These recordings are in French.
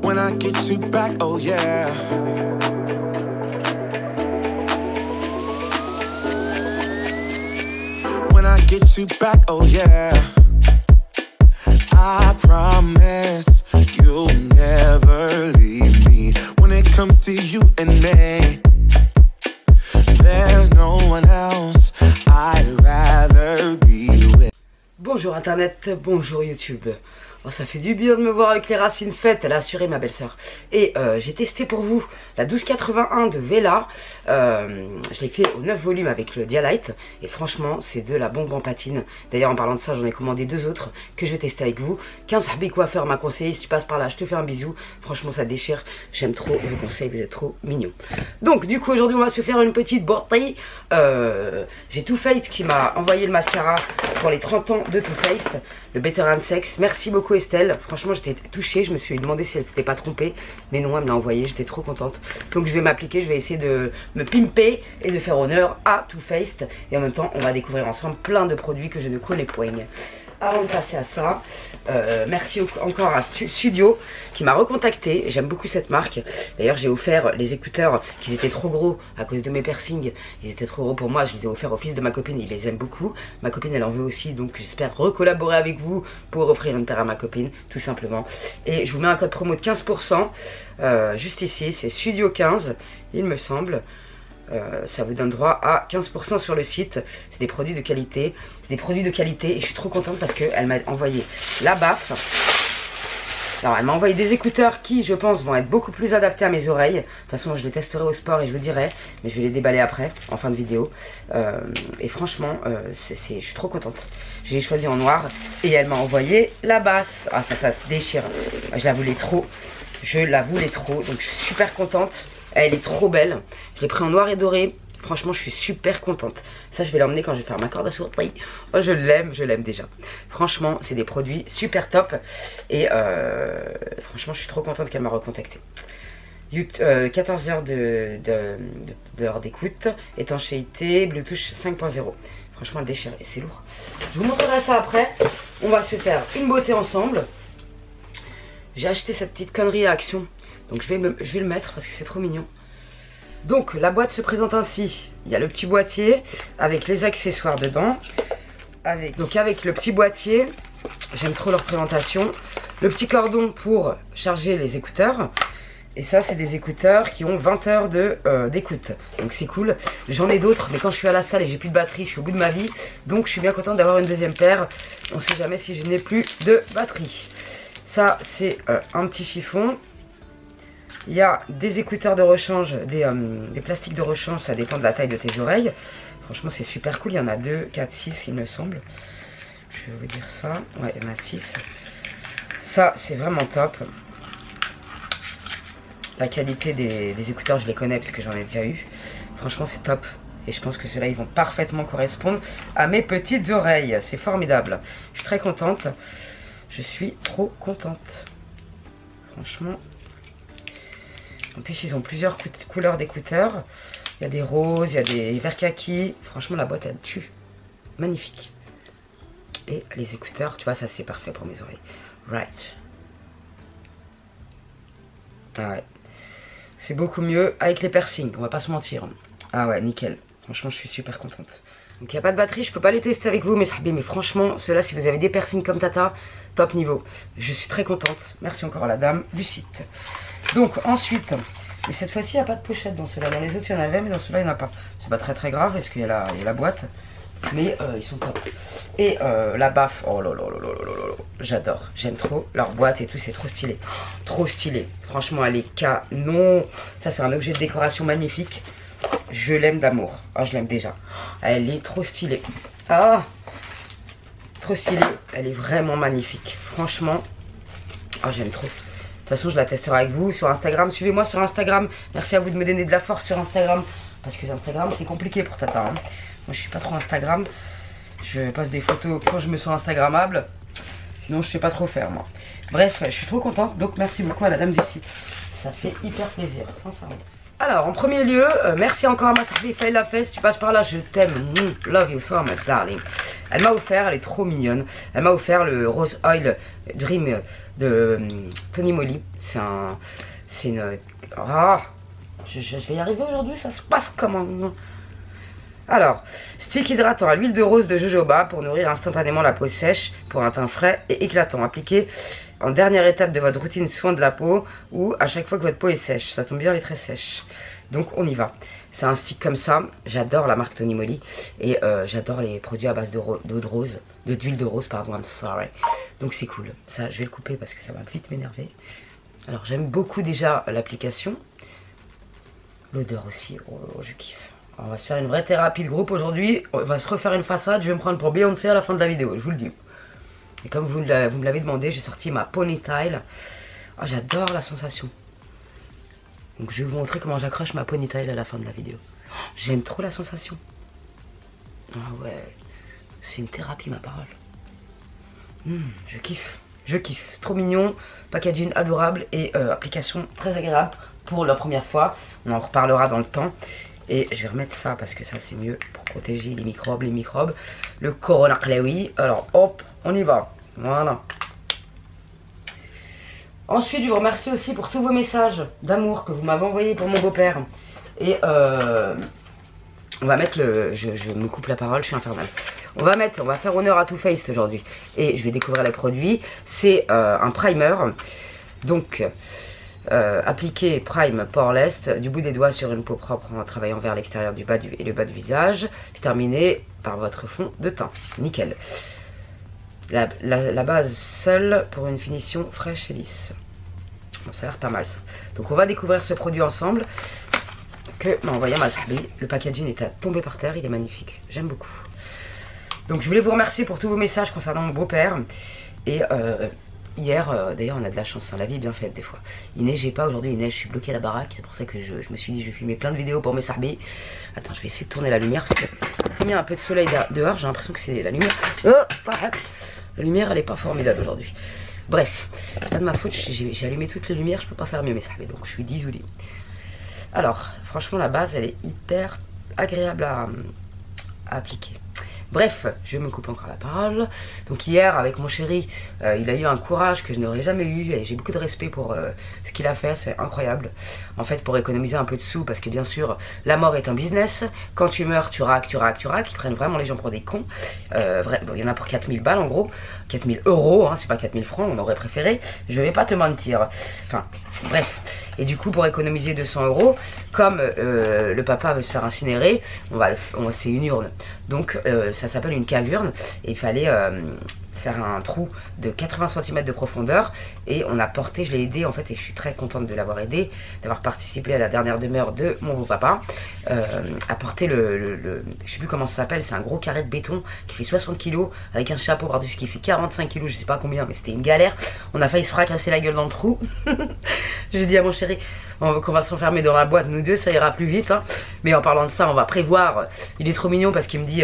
When I get you back, oh yeah. When I get you back, oh yeah. I promise you'll never leave me. When it comes to you and me, there's no one else I'd rather be with. Bonjour internet, bonjour YouTube. Oh, ça fait du bien de me voir avec les racines faites, elle a assuré ma belle-sœur. Et j'ai testé pour vous la 1281 de Vela. Je l'ai fait au 9 volumes avec le Dialight. Et franchement, c'est de la bombe en patine. D'ailleurs, en parlant de ça, j'en ai commandé 2 autres que je vais tester avec vous. 15 Habi Coiffeur m'a conseillé. Si tu passes par là, je te fais un bisou. Franchement, ça déchire. J'aime trop vos conseils, vous êtes trop mignons. Donc, du coup, aujourd'hui, on va se faire une petite bordée. J'ai Too Faced qui m'a envoyé le mascara pour les 30 ans de Too Faced. Le Better and Sex. Merci beaucoup Estelle. Franchement, j'étais touchée. Je me suis demandé si elle s'était pas trompée. Mais non, elle me l'a envoyé. J'étais trop contente. Donc, je vais m'appliquer. Je vais essayer de me pimper et de faire honneur à Too Faced. Et en même temps, on va découvrir ensemble plein de produits que je ne connais point. Avant de passer à ça, merci encore à Studio qui m'a recontacté. J'aime beaucoup cette marque. D'ailleurs, j'ai offert les écouteurs qui étaient trop gros à cause de mes piercings. Ils étaient trop gros pour moi. Je les ai offerts au fils de ma copine. Il les aime beaucoup. Ma copine, elle en veut aussi. Donc, j'espère recollaborer avec vous pour offrir une paire à ma copine, tout simplement. Et je vous mets un code promo de 15%. Juste ici, c'est Studio 15, il me semble. Ça vous donne droit à 15% sur le site. C'est des produits de qualité. C'est des produits de qualité et je suis trop contente parce qu'elle m'a envoyé la baffe. Alors elle m'a envoyé des écouteurs qui je pense vont être beaucoup plus adaptés à mes oreilles. De toute façon je les testerai au sport et je vous dirai. Mais je vais les déballer après en fin de vidéo. Et franchement je suis trop contente. J'ai choisi en noir et elle m'a envoyé la basse. Ah ça déchire. Je la voulais trop. Je la voulais trop. Donc je suis super contente. Elle est trop belle. Je l'ai pris en noir et doré. Franchement, je suis super contente. Ça, je vais l'emmener quand je vais faire ma corde à souris. Oh, je l'aime déjà. Franchement, c'est des produits super top. Et franchement, je suis trop contente qu'elle m'a recontacté. 14 heures d'heure d'écoute. Étanchéité, Bluetooth 5.0. Franchement, elle déchire et c'est lourd. Je vous montrerai ça après. On va se faire une beauté ensemble. J'ai acheté cette petite connerie à Action. Donc je vais le mettre parce que c'est trop mignon. Donc la boîte se présente ainsi. Il y a le petit boîtier avec les accessoires dedans. Donc avec le petit boîtier, j'aime trop leur présentation. Le petit cordon pour charger les écouteurs. Et ça c'est des écouteurs qui ont 20 heures d'écoute. Donc c'est cool. J'en ai d'autres mais quand je suis à la salle et j'ai plus de batterie, je suis au bout de ma vie. Donc je suis bien contente d'avoir une deuxième paire. On sait jamais si je n'ai plus de batterie. Ça c'est un petit chiffon. Il y a des écouteurs de rechange, des plastiques de rechange, ça dépend de la taille de tes oreilles. Franchement, c'est super cool. Il y en a 2, 4, 6, il me semble. Je vais vous dire ça. Ouais, il y en a 6. Ça, c'est vraiment top. La qualité des écouteurs, je les connais parce que j'en ai déjà eu. Franchement, c'est top. Et je pense que ceux-là, ils vont parfaitement correspondre à mes petites oreilles. C'est formidable. Je suis très contente. Je suis trop contente. Franchement. En plus, ils ont plusieurs couleurs d'écouteurs. Il y a des roses, il y a des verts kaki. Franchement, la boîte, elle tue. Magnifique. Et les écouteurs, tu vois, ça, c'est parfait pour mes oreilles. Right. Ah ouais. C'est beaucoup mieux avec les piercings, on va pas se mentir. Ah ouais, nickel. Franchement, je suis super contente. Donc, il n'y a pas de batterie, je peux pas les tester avec vous, mais franchement, ceux-là, si vous avez des piercings comme Tata, top niveau. Je suis très contente. Merci encore à la dame du site. Donc ensuite, mais cette fois-ci il n'y a pas de pochette dans ceux-là. Dans les autres il y en avait, mais dans ceux-là il n'y en a pas. C'est pas très grave parce qu'il y a la boîte. Mais ils sont top. Et la baffe, oh là là là là là là, j'adore. J'aime trop leur boîte et tout, c'est trop stylé. Trop stylé. Franchement elle est canon. Ça c'est un objet de décoration magnifique. Je l'aime d'amour. Ah je l'aime déjà. Elle est trop stylée. Ah trop stylée. Elle est vraiment magnifique. Franchement, ah j'aime trop. De toute façon, je la testerai avec vous sur Instagram. Suivez-moi sur Instagram. Merci à vous de me donner de la force sur Instagram. Parce que Instagram, c'est compliqué pour Tata. Hein. Moi, je suis pas trop Instagram. Je poste des photos quand je me sens Instagrammable. Sinon, je sais pas trop faire, moi. Bref, je suis trop contente. Donc, merci beaucoup à la dame du site. Ça fait hyper plaisir, sincèrement. Alors, en premier lieu, merci encore à ma Sahbi Faye la fesse. Tu passes par là, je t'aime. Love you so much, darling. Elle m'a offert, elle est trop mignonne. Elle m'a offert le Rose Oil Dream de Tony Moly. C'est une. Ah, je vais y arriver aujourd'hui, ça se passe comment? Alors, stick hydratant à l'huile de rose de jojoba pour nourrir instantanément la peau sèche pour un teint frais et éclatant. Appliqué en dernière étape de votre routine soin de la peau ou à chaque fois que votre peau est sèche. Ça tombe bien, elle est très sèche. Donc on y va. C'est un stick comme ça. J'adore la marque Tony Moly et j'adore les produits à base d'eau de rose, d'huile de rose, pardon, I'm sorry. Donc c'est cool. Ça, je vais le couper parce que ça va vite m'énerver. Alors j'aime beaucoup déjà l'application. L'odeur aussi, oh, je kiffe. On va se faire une vraie thérapie de groupe aujourd'hui. On va se refaire une façade. Je vais me prendre pour Beyoncé à la fin de la vidéo, je vous le dis. Et comme vous me l'avez demandé, j'ai sorti ma ponytail. Oh, j'adore la sensation. Donc je vais vous montrer comment j'accroche ma ponytail à la fin de la vidéo. J'aime trop la sensation. Ah ouais, c'est une thérapie ma parole. Je kiffe, je kiffe. C'est trop mignon, packaging adorable et application très agréable pour la première fois. On en reparlera dans le temps. Et je vais remettre ça parce que ça c'est mieux pour protéger les microbes. Le Corona Claoui. Alors hop, on y va. Voilà. Ensuite, je vous remercie aussi pour tous vos messages d'amour que vous m'avez envoyés pour mon beau-père. Et on va mettre le... Je me coupe la parole, je suis infernale. On va faire honneur à Too Faced aujourd'hui. Et je vais découvrir les produits. C'est un primer. Donc... appliquer prime poreless du bout des doigts sur une peau propre en travaillant vers l'extérieur du bas et le bas du visage, puis terminé par votre fond de teint. Nickel. La base seule pour une finition fraîche et lisse. Bon, ça a l'air pas mal ça. Donc on va découvrir ce produit ensemble que m'a envoyé ma Sahbi. Le packaging est à tomber par terre, il est magnifique. J'aime beaucoup. Donc je voulais vous remercier pour tous vos messages concernant mon beau-père. Et hier, d'ailleurs on a de la chance, hein, la vie est bien faite des fois. Il neigeait pas aujourd'hui, il neige, je suis bloqué à la baraque. C'est pour ça que je me suis dit je vais filmer plein de vidéos pour mes Sahbi. Attends, je vais essayer de tourner la lumière parce que il y a un peu de soleil dehors, j'ai l'impression que c'est la lumière. La lumière elle est pas formidable aujourd'hui. Bref, c'est pas de ma faute, j'ai allumé toutes les lumières, je peux pas faire mieux mes Sahbi, donc je suis désolée. Alors, franchement la base elle est hyper agréable à appliquer. Bref, je me coupe encore la parole. Donc hier, avec mon chéri, il a eu un courage que je n'aurais jamais eu. Et j'ai beaucoup de respect pour ce qu'il a fait, c'est incroyable. En fait, pour économiser un peu de sous, parce que bien sûr, la mort est un business. Quand tu meurs, tu raques. Ils prennent vraiment les gens pour des cons. Bon, il y en a pour 4000 balles en gros. 4000 euros, hein, c'est pas 4000 francs, on aurait préféré. Je vais pas te mentir. Enfin, bref. Et du coup, pour économiser 200 euros, comme le papa veut se faire incinérer, c'est une urne. Donc, ça s'appelle une cavurne. Et il fallait faire un trou de 80 cm de profondeur. Et on a porté, je l'ai aidé en fait, et je suis très contente de l'avoir aidé, d'avoir participé à la dernière demeure de mon beau-papa. À porter je sais plus comment ça s'appelle, c'est un gros carré de béton qui fait 60 kg avec un chapeau par-dessus qui fait 45 kg, je sais pas combien, mais c'était une galère. On a failli se fracasser la gueule dans le trou. J'ai dit à mon chéri qu'on va s'enfermer dans la boîte, nous deux, ça ira plus vite. Hein. Mais en parlant de ça, on va prévoir. Il est trop mignon parce qu'il me dit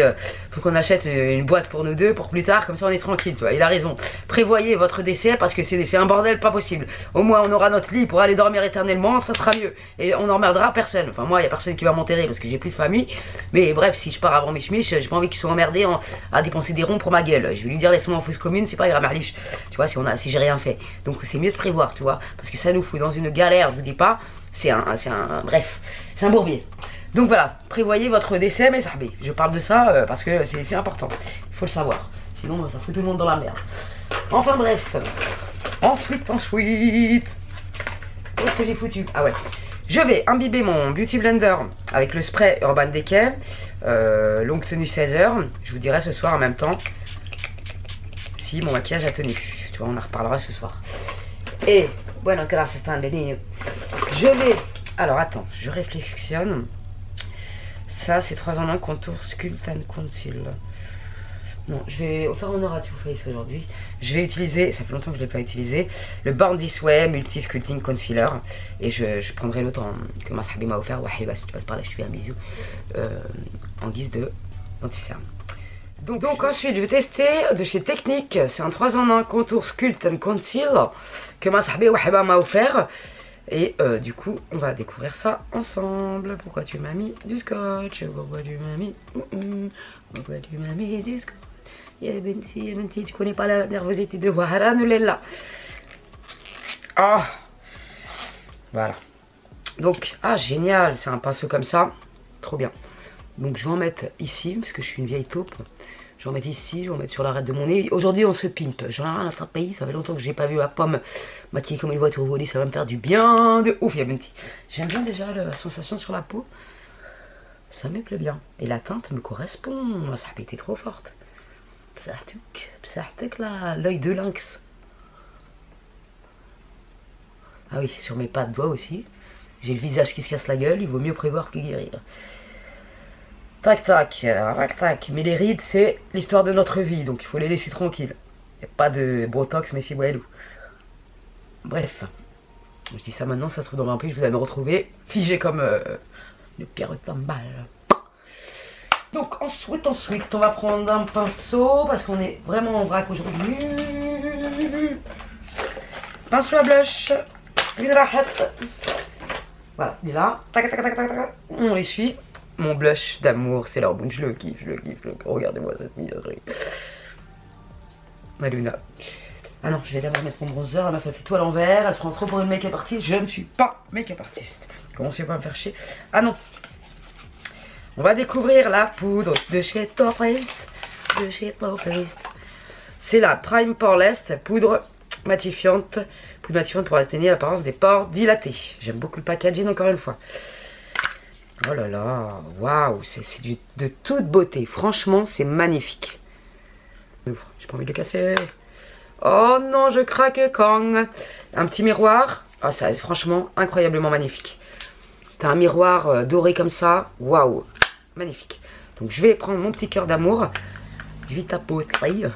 faut qu'on achète une boîte pour nous deux pour plus tard, comme ça on est tranquille. Tu vois. Il a raison. Prévoyez votre décès parce que c'est un bordel pas possible. Au moins on aura notre lit pour aller dormir éternellement, ça sera mieux. Et on n'emmerdera personne. Enfin moi, il n'y a personne qui va m'enterrer parce que j'ai plus de famille. Mais bref, si je pars avant mes chemiches, j'ai pas envie qu'ils soient emmerdés à dépenser des ronds pour ma gueule. Je vais lui dire laisse-moi en fausse commune, c'est pas grave, Marliche. Tu vois, si j'ai rien fait. Donc c'est mieux de prévoir, tu vois, parce que ça nous fout dans une galère, je vous dis pas. Bref, c'est un bourbier. Donc voilà, prévoyez votre décès, mes Sahbi. Je parle de ça parce que c'est important. Il faut le savoir. Sinon, ça fout tout le monde dans la merde. Enfin bref. Ensuite. Où est-ce que j'ai foutu? Ah ouais. Je vais imbiber mon Beauty Blender avec le spray Urban Decay. Longue tenue 16 heures. Je vous dirai ce soir en même temps si mon maquillage a tenu. Tu vois, on en reparlera ce soir. Et, bueno, gracias, je vais... Alors, attends, je réflexionne. Ça, c'est 3 en 1, contour, sculpt and conceal. Non, je vais faire honneur à Too Faced aujourd'hui. Je vais utiliser, ça fait longtemps que je ne l'ai pas utilisé, le Born This Way Multi Sculpting Concealer. Et je prendrai l'autre que ma Sahbi m'a offert. Wahiba, si tu passes par là, je te fais un bisou. En guise d'anti-cerne. Donc ensuite, je vais tester de chez Technique. C'est un 3 en 1 contour sculpt and conceal que ma Sahbi Wahiba m'a offert. Et du coup, on va découvrir ça ensemble. Pourquoi tu m'as mis du scotch? Pourquoi tu m'as mis... Pourquoi tu m'as mis du scotch? Ya Benti, tu connais pas la nervosité de Wahran ou là. Ah, voilà. Donc, ah génial, c'est un pinceau comme ça. Trop bien. Donc je vais en mettre ici, parce que je suis une vieille taupe. Je vais en mettre ici, je vais en mettre sur l'arête de mon nez. Aujourd'hui on se pimpe, j'en ai rien à attraper. Ça fait longtemps que j'ai pas vu la pomme maquillée comme une voiture volée. Ça va me faire du bien de ouf, Yabenti. J'aime bien déjà la sensation sur la peau. Ça me plaît bien. Et la teinte me correspond. Ça a été trop forte. Psartuk là, l'œil de lynx. Ah oui, sur mes pas de doigts aussi. J'ai le visage qui se casse la gueule, il vaut mieux prévoir que guérir. Tac tac, tac tac. Mais les rides, c'est l'histoire de notre vie, donc il faut les laisser tranquilles. Il n'y a pas de botox, mais c'est Walou. Bref. Je dis ça maintenant, ça se trouve dans 20 piges, vous allez me retrouver figé comme une pierre de timbale. Donc ensuite, on va prendre un pinceau, parce qu'on est vraiment en vrac aujourd'hui. Pinceau à blush. Une rachette. Voilà, il est là. Tac, tac, tac, tac, tac. On essuie. Mon blush d'amour, c'est leur bon. Je le kiffe, je le kiffe. Regardez-moi cette miserie. Ma Luna. Ah non, je vais d'abord mettre mon bronzer. Elle m'a fait tout à l'envers. Elle se prend trop pour une make-up artiste. Je ne suis pas make-up artiste. Commencez pas à me faire chier. Ah non. On va découvrir la poudre de chez Too Faced. De chez Too Faced. C'est la Prime Poreless, poudre matifiante. Poudre matifiante pour atténuer l'apparence des pores dilatés. J'aime beaucoup le packaging encore une fois. Oh là là, waouh, c'est de toute beauté. Franchement, c'est magnifique. J'ai pas envie de le casser. Oh non, je craque Kang. Un petit miroir. Ah, ça, franchement, incroyablement magnifique. T'as un miroir doré comme ça. Waouh, magnifique. Donc, je vais prendre mon petit cœur d'amour. Je vais tapoter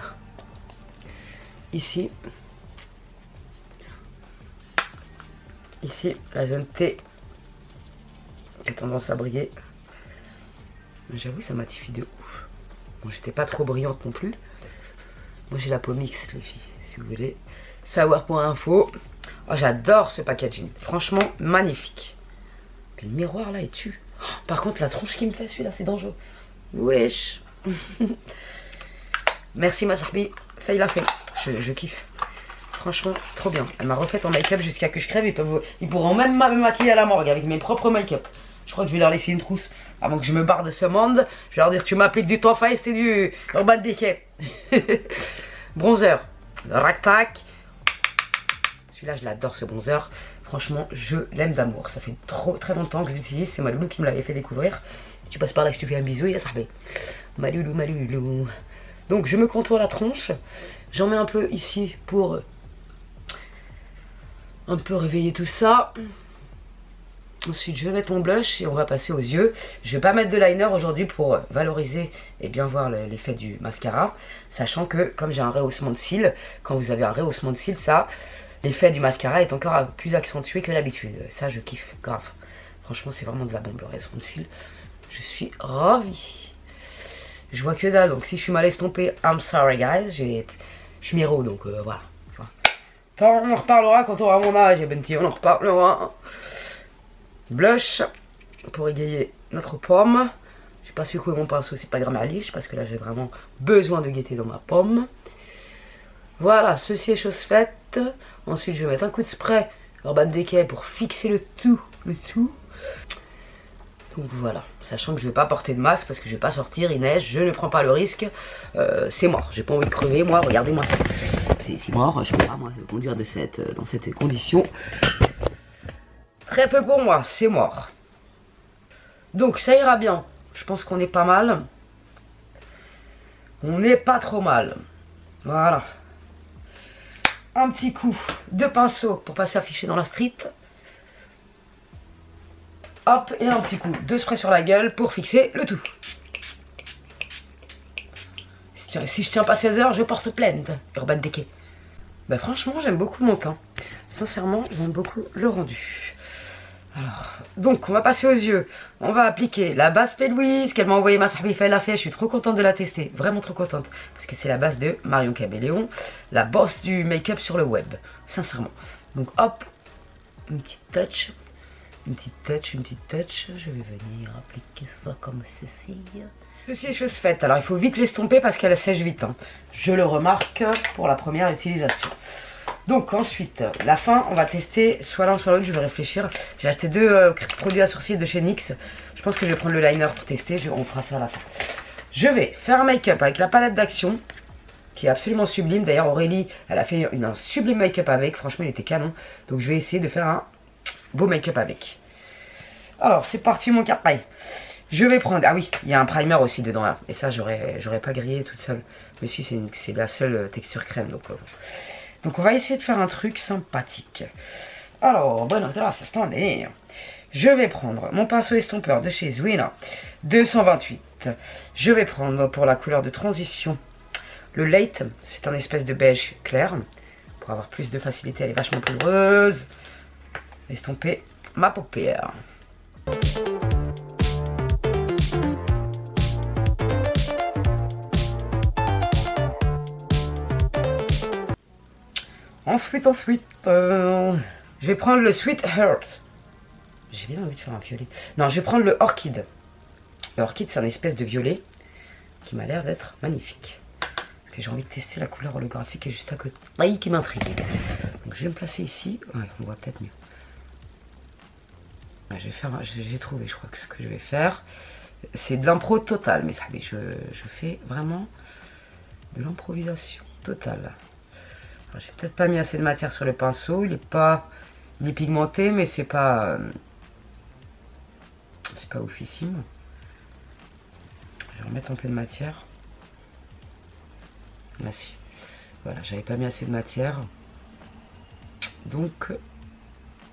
ici. Ici, la zone T a tendance à briller. J'avoue, ça matifie de ouf. Bon, j'étais pas trop brillante non plus. Moi, j'ai la peau mixte, les filles, si vous voulez savoir pour info. Oh, j'adore ce packaging. Franchement, magnifique. Puis le miroir, là, il tue. Oh, par contre, la tronche qui me fait, celui-là, c'est dangereux. Wesh. Merci, ma sarbi. Faye l'a fait. Je kiffe. Franchement, trop bien. Elle m'a refait en make-up jusqu'à que je crève. Ils pourront même me maquiller à la morgue avec mes propres make-up. Je crois que je vais leur laisser une trousse. Avant que je me barre de ce monde, je vais leur dire tu m'appliques du Too Faced et du Urban Decay. Bronzer. Rack-tac. Celui-là, je l'adore, ce bronzer. Franchement, je l'aime d'amour. Ça fait très longtemps que je l'utilise. C'est ma loulou qui me l'avait fait découvrir. Si tu passes par là, je te fais un bisou. Il a sarvé. Ma loulou, ma loulou. Donc, je me contourne la tronche. J'en mets un peu ici pour un peu réveiller tout ça. Ensuite, je vais mettre mon blush et on va passer aux yeux. Je vais pas mettre de liner aujourd'hui pour valoriser et bien voir l'effet du mascara. Sachant que, comme j'ai un rehaussement de cils, quand vous avez un rehaussement de cils, ça, l'effet du mascara est encore plus accentué que d'habitude. Ça, je kiffe, grave. Franchement, c'est vraiment de la bombe, le rehaussement de cils. Je suis ravie. Je vois que dalle, donc si je suis mal estompée, I'm sorry guys. Je suis miro, donc voilà. On en reparlera quand on aura mon âge, Benti, on en reparlera. Blush pour égayer notre pomme. J'ai pas secoué mon pinceau, c'est pas grave à liche parce que là j'ai vraiment besoin de gaieté dans ma pomme. Voilà, ceci est chose faite. Ensuite je vais mettre un coup de spray Urban Decay pour fixer le tout. Donc voilà, sachant que je vais pas porter de masque parce que je vais pas sortir, il neige, je ne prends pas le risque. C'est mort, j'ai pas envie de crever, moi, regardez-moi ça. C'est mort, je peux pas moi conduire dans cette condition. Très peu pour moi, c'est mort. Donc ça ira bien. Je pense qu'on est pas mal. On n'est pas trop mal. Voilà. Un petit coup de pinceau pour pas s'afficher dans la street. Hop, et un petit coup de spray sur la gueule pour fixer le tout. Si je tiens pas 16 heures, je porte plainte. Urban Decay. Bah franchement, j'aime beaucoup mon teint. Sincèrement, j'aime beaucoup le rendu. Alors, donc on va passer aux yeux. On va appliquer la base P. Louise qu'elle m'a envoyé ma sarbi, elle l'a fait. Je suis trop contente de la tester, vraiment trop contente. Parce que c'est la base de Marion Cabelléon, la boss du make-up sur le web. Sincèrement. Donc hop, une petite touch. Une petite touch, une petite touch. Je vais venir appliquer ça comme ceci. Ceci est chose faite. Alors il faut vite l'estomper parce qu'elle sèche vite. Hein. Je le remarque pour la première utilisation. Donc ensuite, la fin, on va tester soit l'un soit l'autre. Je vais réfléchir. J'ai acheté deux produits à sourcils de chez NYX. Je pense que je vais prendre le liner pour tester. On fera ça à la fin. Je vais faire un make-up avec la palette d'Action, qui est absolument sublime. D'ailleurs, Aurélie, elle a fait un sublime make-up avec. Franchement, il était canon. Donc, je vais essayer de faire un beau make-up avec. Alors, c'est parti, mon carpaille. Je vais prendre... Ah oui, il y a un primer aussi dedans. Là. Et ça, j'aurais pas grillé toute seule. Mais si, c'est la seule texture crème. Donc, on va essayer de faire un truc sympathique. Alors, bonne grâce, attendez. Je vais prendre mon pinceau estompeur de chez Zwina 228. Je vais prendre pour la couleur de transition le Late. C'est un espèce de beige clair. Pour avoir plus de facilité, elle est vachement poudreuse. Estomper ma paupière. Ensuite, je vais prendre le Sweet Heart. J'ai bien envie de faire un violet. Non, je vais prendre le Orchid. Le Orchid, c'est un espèce de violet qui m'a l'air d'être magnifique. J'ai envie de tester la couleur holographique qui est juste à côté. Aïe, qui m'intrigue. Donc je vais me placer ici. Ouais, on voit peut-être mieux. Ouais, j'ai trouvé, je crois que ce que je vais faire, c'est de l'impro total. Mais je fais vraiment de l'improvisation totale. J'ai peut-être pas mis assez de matière sur le pinceau. Il est pigmenté, mais c'est pas oufissime. Je vais remettre un peu de matière. Là, si. Voilà, j'avais pas mis assez de matière. Donc,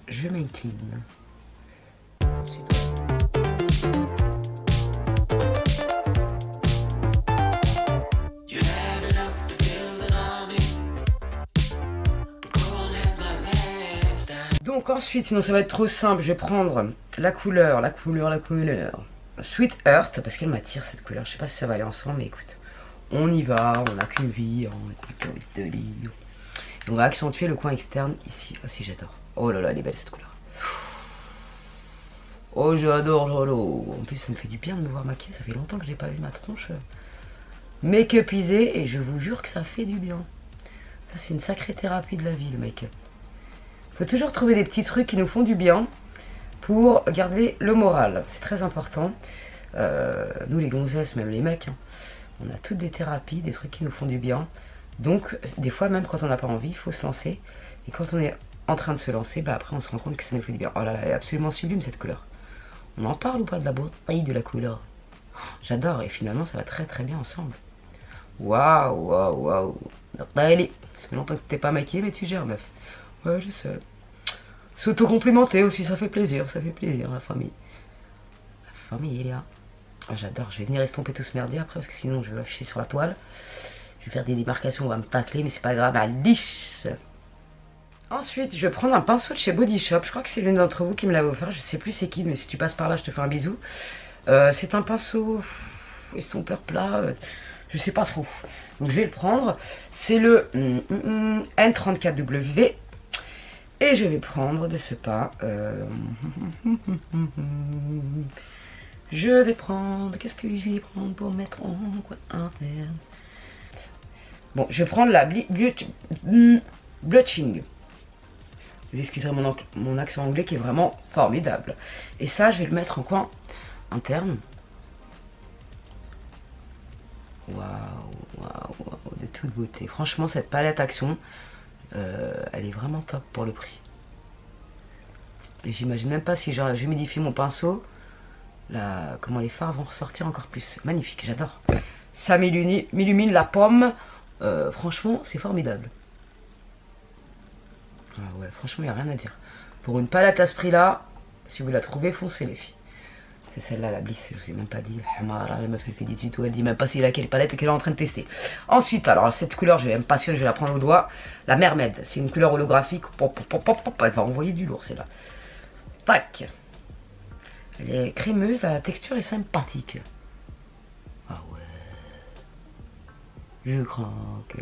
je m'incline. Donc ensuite, sinon ça va être trop simple, je vais prendre la couleur. Sweet Earth, parce qu'elle m'attire cette couleur. Je sais pas si ça va aller ensemble, mais écoute. On y va, on n'a qu'une vie, on va accentuer le coin externe ici. Ah si, j'adore. Oh là là, elle est belle cette couleur. Oh, j'adore. En plus, ça me fait du bien de me voir maquiller. Ça fait longtemps que j'ai pas vu ma tronche make-upisée et je vous jure que ça fait du bien. Ça, c'est une sacrée thérapie de la vie, le make-up. Faut toujours trouver des petits trucs qui nous font du bien pour garder le moral. C'est très important. Nous, les gonzesses, même les mecs, hein, on a toutes des thérapies, des trucs qui nous font du bien. Donc, des fois, même quand on n'a pas envie, il faut se lancer. Et quand on est en train de se lancer, bah après, on se rend compte que ça nous fait du bien. Oh là là, elle est absolument sublime, cette couleur. On en parle ou pas de la beauté de la couleur? J'adore, et finalement, ça va très très bien ensemble. Waouh. Allez, ça fait longtemps que t'es pas maquillée, mais tu gères, meuf. Ouais, je sais. S'auto-complimenter aussi, ça fait plaisir, la famille. La famille, il est là. Oh, j'adore, je vais venir estomper tout ce merdier après parce que sinon je vais lâcher sur la toile. Je vais faire des démarcations, on va me tacler, mais c'est pas grave, à liche. Ensuite, je vais prendre un pinceau de chez Body Shop. Je crois que c'est l'une d'entre vous qui me l'avait offert. Je sais plus c'est qui, mais si tu passes par là, je te fais un bisou. C'est un pinceau estompeur plat, je sais pas trop. Donc je vais le prendre. C'est le N34W. Et je vais prendre de ce pas. Je vais prendre... Qu'est-ce que je vais prendre pour mettre en quoi interne? Bon, je vais prendre la Blushing. Vous excuserez mon accent anglais qui est vraiment formidable. Et ça, je vais le mettre en coin interne. Waouh, de toute beauté. Franchement, cette palette Action, elle est vraiment top pour le prix. Et j'imagine même pas si j'humidifie mon pinceau, comment les fards vont ressortir encore plus. Magnifique, j'adore. Ça m'illumine la pomme. Franchement, c'est formidable. Ah ouais, franchement, il n'y a rien à dire. Pour une palette à ce prix-là, si vous la trouvez, foncez les filles. C'est celle-là, la Bliss, je vous ai même pas dit. La meuf, elle fait des tutos, elle dit même pas c'est laquelle palette qu'elle est en train de tester. Ensuite, alors cette couleur, elle me passionne, je vais la prendre au doigt. La Mermaid, c'est une couleur holographique. Elle va envoyer du lourd, celle-là. Tac. Elle est crémeuse, la texture est sympathique. Ah ouais. Je craque.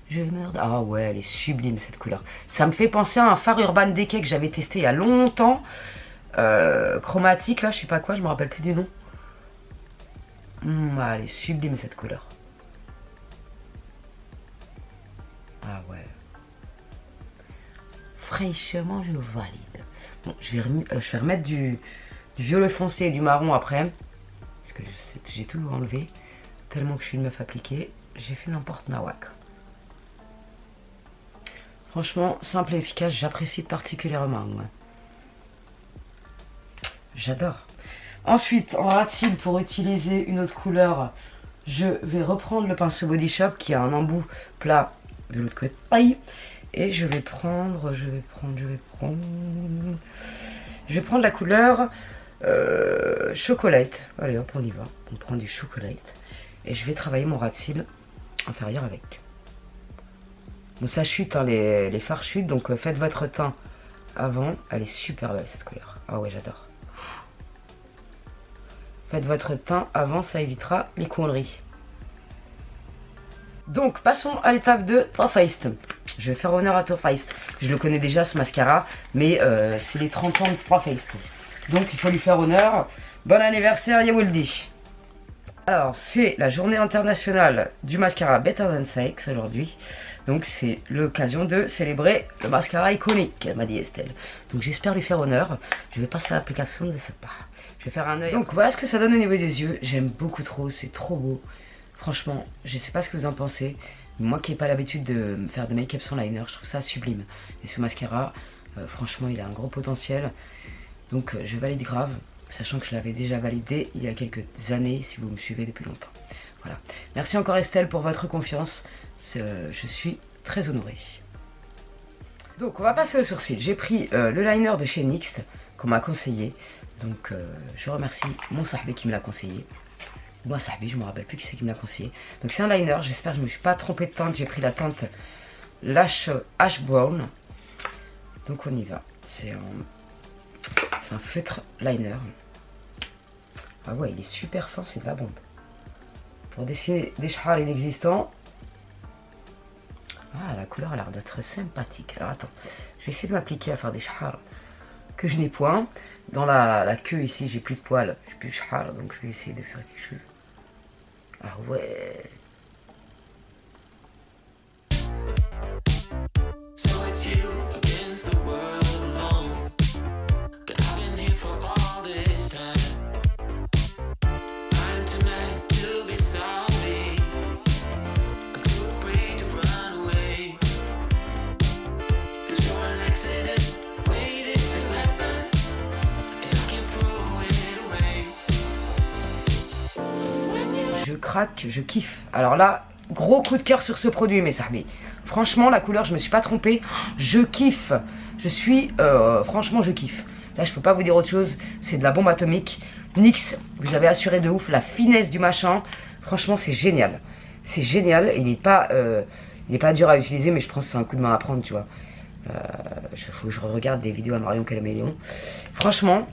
Je meurs. Ah ouais, elle est sublime cette couleur. Ça me fait penser à un fard Urban Decay que j'avais testé il y a longtemps. Chromatique là, je sais pas quoi, je me rappelle plus du nom. Elle est sublime cette couleur. Ah ouais. Fraîchement, je valide. Bon, je vais remettre du violet foncé et du marron après. Parce que je sais que j'ai tout enlevé. Tellement que je suis une meuf appliquée. J'ai fait n'importe nawak. Franchement, simple et efficace, j'apprécie particulièrement. Ouais. J'adore. Ensuite, en rat-cils, pour utiliser une autre couleur, je vais reprendre le pinceau Body Shop qui a un embout plat de l'autre côté. Aïe. Et je vais prendre la couleur chocolate. Allez hop, on y va. On prend du chocolate. Et je vais travailler mon rat-cils inférieur avec. Bon, ça chute, hein, les fards chutent, donc faites votre teint avant. Elle est super belle cette couleur. Ah ouais, j'adore. Faites votre teint avant, ça évitera les conneries. Donc passons à l'étape de Too Faced. Je vais faire honneur à Too Faced. Je le connais déjà ce mascara, mais c'est les 30 ans de Too Faced. Donc il faut lui faire honneur. Bon anniversaire Yawuldi. Alors c'est la journée internationale du mascara Better Than Sex aujourd'hui. Donc c'est l'occasion de célébrer le mascara iconique, m'a dit Estelle. Donc j'espère lui faire honneur. Je vais passer à l'application de ce pas. Je vais faire un œil. Donc voilà ce que ça donne au niveau des yeux. J'aime beaucoup trop, c'est trop beau. Franchement, je sais pas ce que vous en pensez. Moi qui n'ai pas l'habitude de faire de make-up sans liner, je trouve ça sublime. Et ce mascara, franchement, il a un gros potentiel. Donc je valide grave, sachant que je l'avais déjà validé il y a quelques années, si vous me suivez depuis longtemps. Voilà. Merci encore Estelle pour votre confiance. Je suis très honorée. Donc on va passer au sourcil. J'ai pris le liner de chez NYX qu'on m'a conseillé. Donc je remercie mon sahbi qui me l'a conseillé. Moi sahbi, je me rappelle plus qui c'est qui me l'a conseillé. Donc c'est un liner, j'espère que je ne me suis pas trompé de teinte. J'ai pris la teinte Lash Ash Brown. Donc on y va. C'est un feutre liner. Ah ouais, il est super fin, c'est de la bombe. Pour dessiner des chars inexistants. Ah, la couleur a l'air d'être sympathique. Alors attends, je vais essayer de m'appliquer à faire des chars que je n'ai point. Dans la queue ici, j'ai plus de poils, j'ai plus de chars, donc je vais essayer de faire quelque chose. Ah ouais. Je craque, je kiffe. Alors là, gros coup de cœur sur ce produit, mes sahbis. Franchement, la couleur, je me suis pas trompée. Je kiffe. Je suis... franchement, je kiffe. Là, je peux pas vous dire autre chose. C'est de la bombe atomique. NYX, vous avez assuré de ouf la finesse du machin. Franchement, c'est génial. C'est génial. Il n'est pas dur à utiliser, mais je pense que c'est un coup de main à prendre, tu vois. Faut que je regarde des vidéos à Marion Calaméléon. Franchement,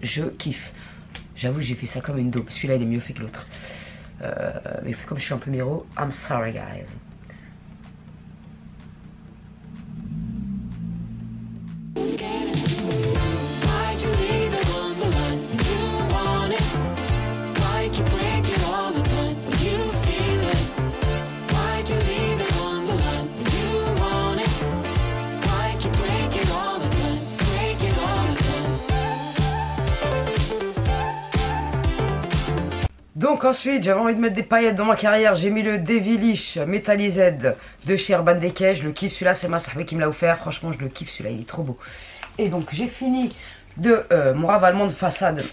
je kiffe. J'avoue, j'ai fait ça comme une dope. Celui-là, il est mieux fait que l'autre. Mais comme je suis un peu miro, I'm sorry, guys. Donc ensuite, j'avais envie de mettre des paillettes dans ma carrière. J'ai mis le Devilish Metallised de chez Urban Decay. Je le kiffe, celui-là, c'est ma sahbi qui me l'a offert. Franchement, je le kiffe, celui-là, il est trop beau. Et donc, j'ai fini de mon ravalement de façade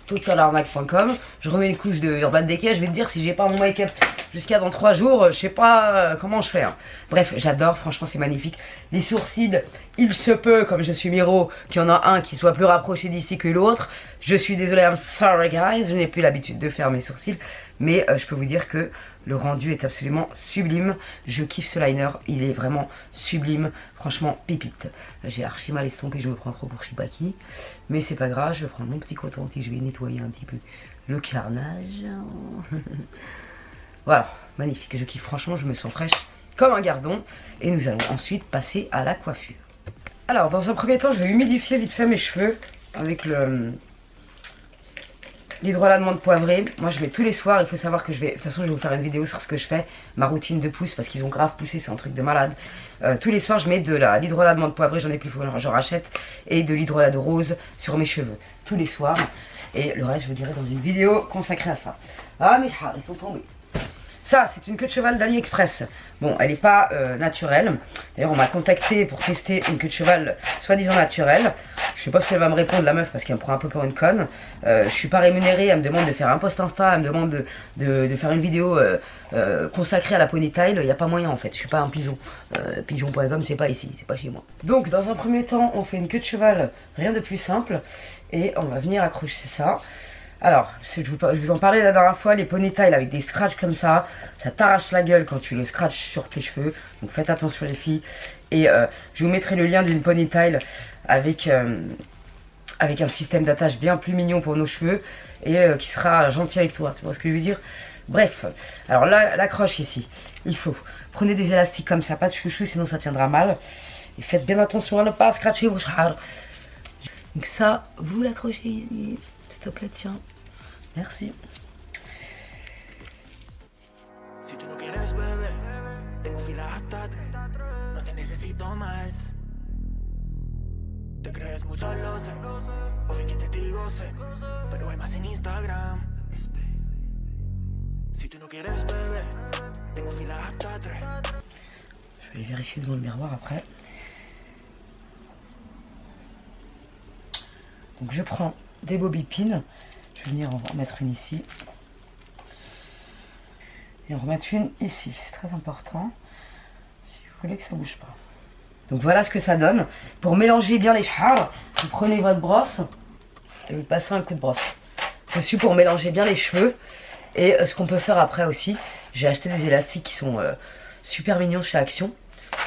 totalarnaque.com. Je remets une couche de Urban Decay. Je vais te dire, si j'ai pas mon make-up jusqu'à dans 3 jours, je sais pas comment je fais. Hein. Bref, j'adore, franchement, c'est magnifique. Les sourcils, il se peut, comme je suis miro, qu'il y en a un qui soit plus rapproché d'ici que l'autre. Je suis désolé, I'm sorry guys, je n'ai plus l'habitude de faire mes sourcils. Mais je peux vous dire que le rendu est absolument sublime. Je kiffe ce liner, il est vraiment sublime. Franchement, pépite. J'ai archi mal estompé, je me prends trop pour Shibaki. Mais c'est pas grave, je vais prendre mon petit coton-tige, je vais nettoyer un petit peu le carnage. Voilà, magnifique, je kiffe. Franchement, je me sens fraîche comme un gardon. Et nous allons ensuite passer à la coiffure. Alors, dans un premier temps, je vais humidifier vite fait mes cheveux avec l'hydrolat de menthe poivrée. Moi, je mets tous les soirs. Il faut savoir que de toute façon, je vais vous faire une vidéo sur ce que je fais, ma routine de pousse, parce qu'ils ont grave poussé, c'est un truc de malade. Tous les soirs, je mets de l'hydrolat de menthe poivrée, j'en ai plus, il faut que j'en rachète, et de l'hydrolat de rose sur mes cheveux, tous les soirs. Et le reste, je vous dirai dans une vidéo consacrée à ça. Ah, mes chars, ils sont tombés. Ça, c'est une queue de cheval d'AliExpress. Bon, elle n'est pas naturelle. D'ailleurs, on m'a contacté pour tester une queue de cheval soi-disant naturelle. Je sais pas si elle va me répondre, la meuf, parce qu'elle me prend un peu pour une conne. Je suis pas rémunérée, elle me demande de faire un post Insta, elle me demande de faire une vidéo consacrée à la ponytail. Il n'y a pas moyen en fait, je suis pas un pigeon. Pigeon.com, c'est pas ici, c'est pas chez moi. Donc, dans un premier temps, on fait une queue de cheval, rien de plus simple. Et on va venir accrocher ça. Alors, je vous en parlais la dernière fois, les ponytails avec des scratchs comme ça t'arrache la gueule quand tu le scratches sur tes cheveux. Donc faites attention les filles. Et je vous mettrai le lien d'une ponytail avec un système d'attache bien plus mignon pour nos cheveux et qui sera gentil avec toi. Tu vois ce que je veux dire? Bref, alors là, l'accroche ici, il faut, prenez des élastiques comme ça, pas de chouchou sinon ça tiendra mal. Et faites bien attention à ne pas scratcher vos cheveux. Donc ça, vous l'accrochez ici. S'il te plaît, tiens. Merci. Si tu no quieres beber, tengo fila hasta 3. No te necesito más. Te crees mucho, lo sé. O bien que te digo sé. Pero hay más en Instagram. Si tu no quieres beber, tengo fila hasta 3. Je vais vérifier devant le miroir après. Donc je prends des bobby pins. Je vais venir en remettre une ici. Et en remettre une ici. C'est très important. Si vous voulez que ça ne bouge pas. Donc voilà ce que ça donne. Pour mélanger bien les cheveux, vous prenez votre brosse et vous passez un coup de brosse. Dessus pour mélanger bien les cheveux. Et ce qu'on peut faire après aussi, j'ai acheté des élastiques qui sont super mignons chez Action.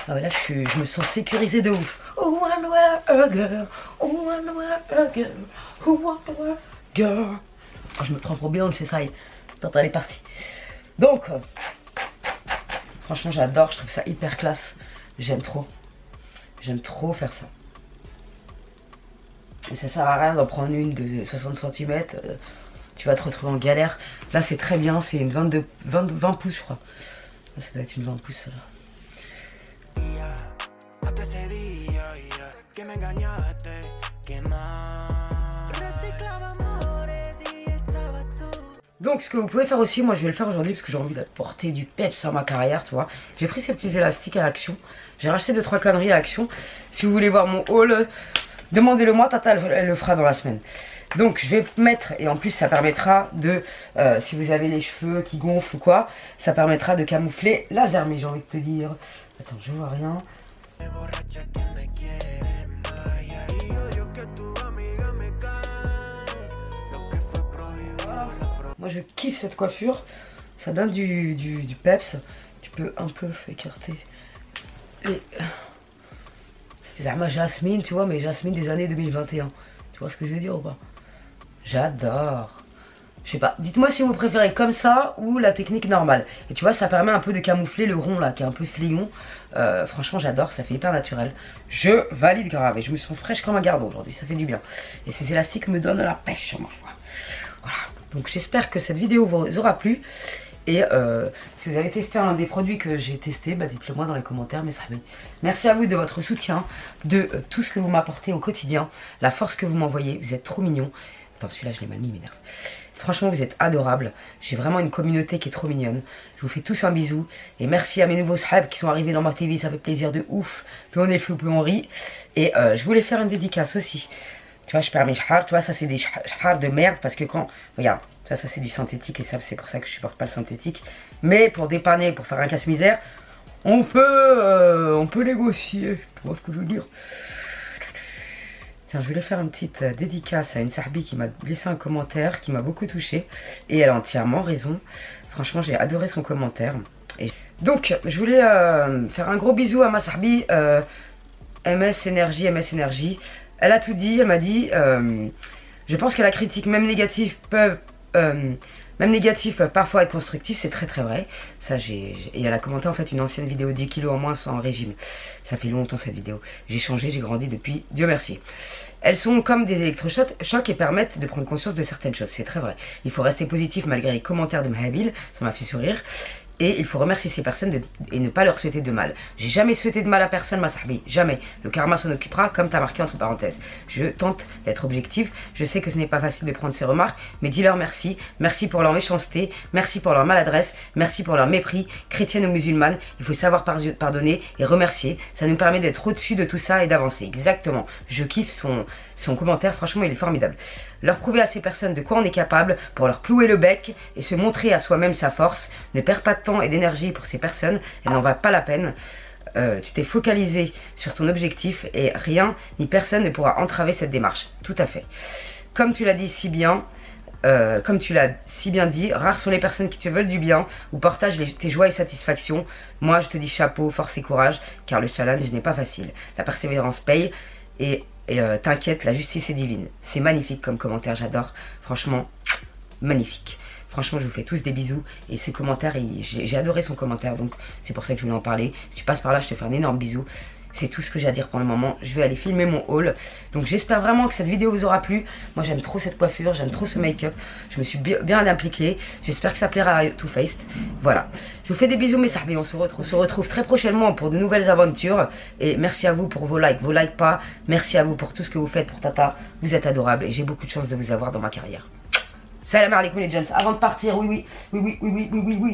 Ah ouais, là je me sens sécurisée de ouf. Oh, one wear a girl. Oh, one wear a girl. Oh, one wear girl. Oh, je me trompe bien, c'est ça. Quand elle est partie. Donc, franchement, j'adore. Je trouve ça hyper classe. J'aime trop. J'aime trop faire ça. Mais ça sert à rien d'en prendre une de 60 cm. Tu vas te retrouver en galère. Là, c'est très bien. C'est une 20 pouces, je crois. Là, ça doit être une 20 pouces, là. Donc ce que vous pouvez faire aussi, moi je vais le faire aujourd'hui parce que j'ai envie d'apporter du peps à ma carrière, tu vois. J'ai pris ces petits élastiques à Action. J'ai racheté 2-3 conneries à Action. Si vous voulez voir mon haul, demandez-le moi, Tata elle le fera dans la semaine. Donc je vais mettre, et en plus ça permettra de, si vous avez les cheveux qui gonflent ou quoi, ça permettra de camoufler laser, mais j'ai envie de te dire. Attends, je vois rien. Moi je kiffe cette coiffure, ça donne du peps. Tu peux un peu écarter les... C'est ma Jasmine, tu vois, mais Jasmine des années 2021. Tu vois ce que je veux dire ou pas? J'adore. Je sais pas, dites-moi si vous préférez comme ça ou la technique normale. Et tu vois, ça permet un peu de camoufler le rond là, qui est un peu fligon. Franchement, j'adore, ça fait hyper naturel. Je valide grave et je me sens fraîche comme un gardon aujourd'hui, ça fait du bien. Et ces élastiques me donnent la pêche sur ma foi. Voilà, donc j'espère que cette vidéo vous aura plu. Et si vous avez testé un des produits que j'ai testé, bah dites-le moi dans les commentaires, mes amis. Merci à vous de votre soutien, de tout ce que vous m'apportez au quotidien, la force que vous m'envoyez, vous êtes trop mignons. Attends, celui-là je l'ai mal mis, m'énerve. Franchement, vous êtes adorables. J'ai vraiment une communauté qui est trop mignonne. Je vous fais tous un bisou. Et merci à mes nouveaux sahab qui sont arrivés dans ma TV. Ça fait plaisir de ouf. Plus on est flou, plus on rit. Et je voulais faire une dédicace aussi. Tu vois, je perds mes chars. Tu vois, ça c'est des chars de merde. Parce que quand... Regarde, ça c'est du synthétique. Et ça c'est pour ça que je supporte pas le synthétique. Mais pour dépanner, pour faire un casse-misère, on peut négocier. Tu vois ce que je veux dire? Tiens, je voulais faire une petite dédicace à une Sarbi qui m'a laissé un commentaire qui m'a beaucoup touché. Et elle a entièrement raison. Franchement, j'ai adoré son commentaire. Et donc, je voulais faire un gros bisou à ma Sarbi. MS Énergie. Elle a tout dit. Elle m'a dit, je pense que la critique, même négative, peut Même négatifs peuvent parfois être constructifs, c'est très vrai. Ça, et elle a commenté en fait une ancienne vidéo 10 kilos en moins sans régime. Ça fait longtemps cette vidéo. J'ai changé, j'ai grandi depuis, Dieu merci. Elles sont comme des électrochocs et permettent de prendre conscience de certaines choses, c'est très vrai. Il faut rester positif malgré les commentaires de Mahabil, ça m'a fait sourire. Et il faut remercier ces personnes et ne pas leur souhaiter de mal. J'ai jamais souhaité de mal à personne, ma sahbi. Jamais. Le karma s'en occupera, comme tu as marqué entre parenthèses. Je tente d'être objective. Je sais que ce n'est pas facile de prendre ces remarques, mais dis-leur merci. Merci pour leur méchanceté. Merci pour leur maladresse. Merci pour leur mépris. Chrétienne ou musulmane, il faut savoir pardonner et remercier. Ça nous permet d'être au-dessus de tout ça et d'avancer. Exactement. Je kiffe son commentaire. Franchement, il est formidable. Leur prouver à ces personnes de quoi on est capable pour leur clouer le bec et se montrer à soi-même sa force. Ne perds pas de temps et d'énergie pour ces personnes, elles n'en valent pas la peine. Tu t'es focalisé sur ton objectif et rien ni personne ne pourra entraver cette démarche. Tout à fait. Comme tu l'as dit si bien, dit, rares sont les personnes qui te veulent du bien ou partagent tes joies et satisfactions. Moi, je te dis chapeau, force et courage, car le challenge n'est pas facile. La persévérance paye et t'inquiète, la justice est divine. C'est magnifique comme commentaire, j'adore. Franchement, magnifique. Franchement, je vous fais tous des bisous. Et ces commentaires, j'ai adoré son commentaire, donc c'est pour ça que je voulais en parler. Si tu passes par là, je te fais un énorme bisou. C'est tout ce que j'ai à dire pour le moment. Je vais aller filmer mon haul. Donc j'espère vraiment que cette vidéo vous aura plu. Moi j'aime trop cette coiffure, j'aime trop ce make-up. Je me suis bien impliquée. J'espère que ça plaira à Too Faced. Voilà. Je vous fais des bisous mes sahbis. On se retrouve très prochainement pour de nouvelles aventures. Et merci à vous pour vos likes. Vos likes pas. Merci à vous pour tout ce que vous faites pour Tata. Vous êtes adorables et j'ai beaucoup de chance de vous avoir dans ma carrière. Salam alaikum les gens. Avant de partir, oui,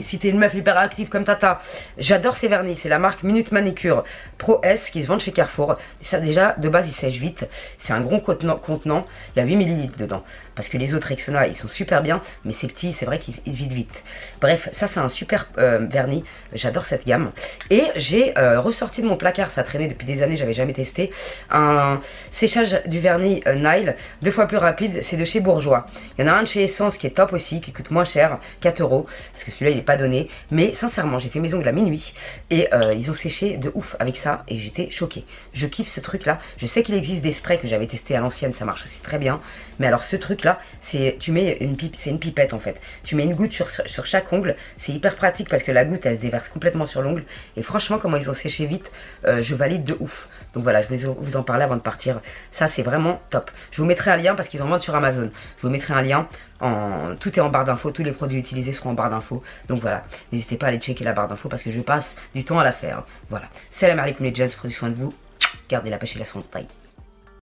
si t'es une meuf hyper active comme Tata, j'adore ces vernis. C'est la marque Minute Manicure Pro S qui se vendent chez Carrefour. Ça déjà, de base, il sèche vite. C'est un gros contenant. Il y a 8 ml dedans. Parce que les autres Rexona, ils sont super bien. Mais ces petits, c'est vrai qu'ils se vident vite. Bref, ça c'est un super vernis. J'adore cette gamme. Et j'ai ressorti de mon placard, ça traînait depuis des années, j'avais jamais testé, un séchage du vernis Nile, 2 fois plus rapide. C'est de chez Bourjois. Il y en a un de chez Essence qui est top aussi, qui coûte moins cher, 4 €, parce que celui-là il n'est pas donné. Mais sincèrement, j'ai fait mes ongles à minuit et ils ont séché de ouf avec ça et j'étais choquée. Je kiffe ce truc là. Je sais qu'il existe des sprays que j'avais testé à l'ancienne, ça marche aussi très bien. Mais alors ce truc là, c'est une pipette en fait. Tu mets une goutte sur chaque ongle, c'est hyper pratique parce que la goutte elle se déverse complètement sur l'ongle. Et franchement, comment ils ont séché vite, je valide de ouf. Donc voilà, je voulais vous en parler avant de partir. Ça c'est vraiment top. Je vous mettrai un lien parce qu'ils en vendent sur Amazon. Je vous mettrai un lien. Tout est en barre d'infos, tous les produits utilisés seront en barre d'infos. Donc voilà, n'hésitez pas à aller checker la barre d'infos parce que je passe du temps à la faire. Voilà. Salam alaikum les gens, prenez soin de vous. Gardez la pêche et la santé.